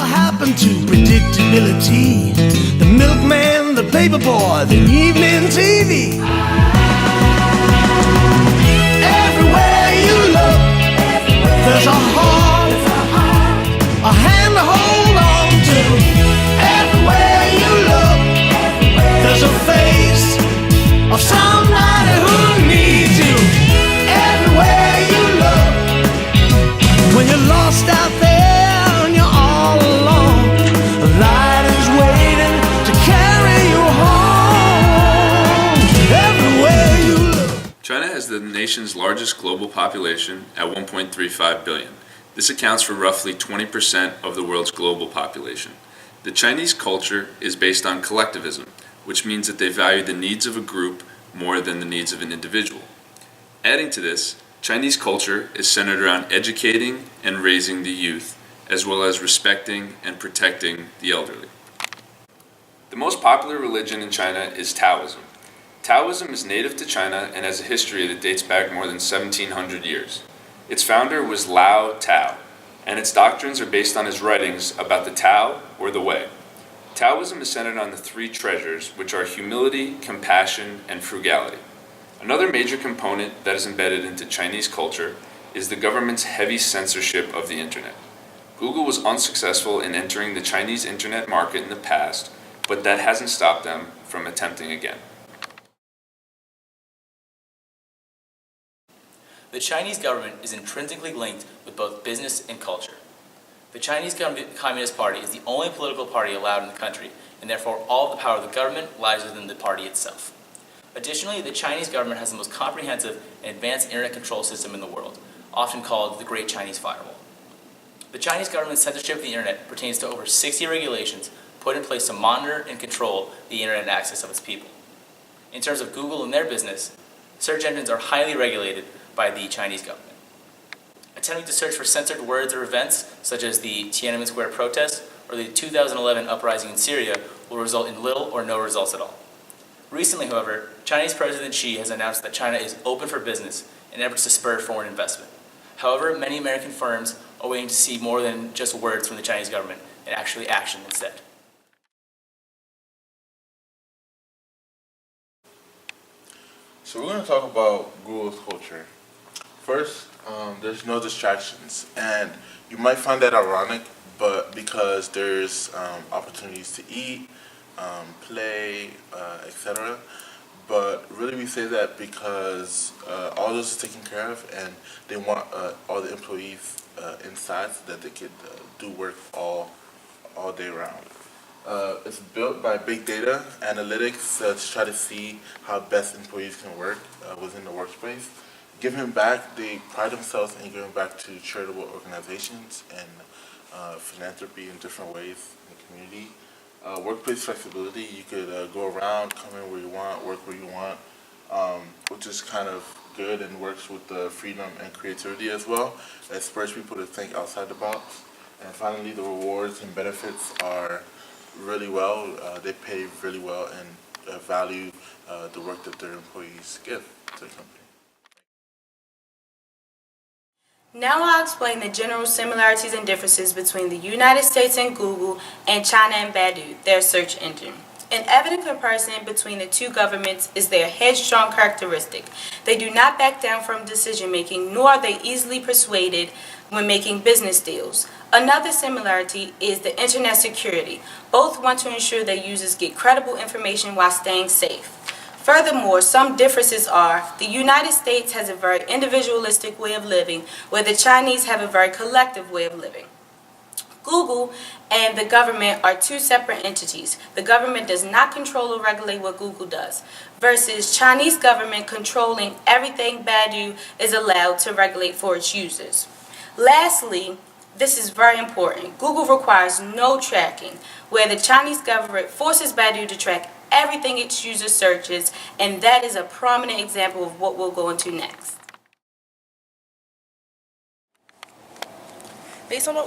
happened to predictability? The milkman, the paperboy, the evening TV. Everywhere you look, there's a heart, a hand to hold on to. Everywhere you look, there's a face of somebody who needs you. Everywhere you look, when you're lost out there and you're all alone, a light is waiting to carry you home. Everywhere you look. China has the nation's largest global population at 1.35 billion. This accounts for roughly 20% of the world's global population. The Chinese culture is based on collectivism, which means that they value the needs of a group more than the needs of an individual. Adding to this, Chinese culture is centered around educating and raising the youth, as well as respecting and protecting the elderly. The most popular religion in China is Taoism. Taoism is native to China and has a history that dates back more than 1700 years. Its founder was Lao Tao, and its doctrines are based on his writings about the Tao, or the Way. Taoism is centered on the three treasures, which are humility, compassion, and frugality. Another major component that is embedded into Chinese culture is the government's heavy censorship of the internet. Google was unsuccessful in entering the Chinese internet market in the past, but that hasn't stopped them from attempting again. The Chinese government is intrinsically linked with both business and culture. The Chinese Communist Party is the only political party allowed in the country, and therefore all of the power of the government lies within the party itself. Additionally, the Chinese government has the most comprehensive and advanced internet control system in the world, often called the Great Chinese Firewall. The Chinese government's censorship of the internet pertains to over 60 regulations put in place to monitor and control the internet access of its people. In terms of Google and their business, search engines are highly regulated by the Chinese government. Attempting to search for censored words or events, such as the Tiananmen Square protests or the 2011 uprising in Syria, will result in little or no results at all. Recently, however, Chinese President Xi has announced that China is open for business in efforts to spur foreign investment. However, many American firms are waiting to see more than just words from the Chinese government and actually action instead. So we're going to talk about Google's culture. First, there's no distractions, and you might find that ironic, but because there's opportunities to eat, play, etc. But really we say that because all this is taken care of, and they want all the employees inside so that they could do work all day round. It's built by big data analytics to try to see how best employees can work within the workspace. Giving back, they pride themselves in giving back to charitable organizations and philanthropy in different ways in the community. Workplace flexibility, you could go around, come in where you want, work where you want, which is kind of good and works with the freedom and creativity as well. It spurs people to think outside the box. And finally, the rewards and benefits are really well. They pay really well and value the work that their employees give to the company. Now I'll explain the general similarities and differences between the United States and Google and China and Baidu, their search engine. An evident comparison between the two governments is their headstrong characteristic. They do not back down from decision making, nor are they easily persuaded when making business deals. Another similarity is the internet security. Both want to ensure their users get credible information while staying safe. Furthermore, some differences are the United States has a very individualistic way of living, where the Chinese have a very collective way of living. Google and the government are two separate entities. The government does not control or regulate what Google does, versus Chinese government controlling everything Baidu is allowed to regulate for its users. Lastly, this is very important. Google requires no tracking, where the Chinese government forces Baidu to track everything its user searches, and that is a prominent example of what we'll go into next. Based on what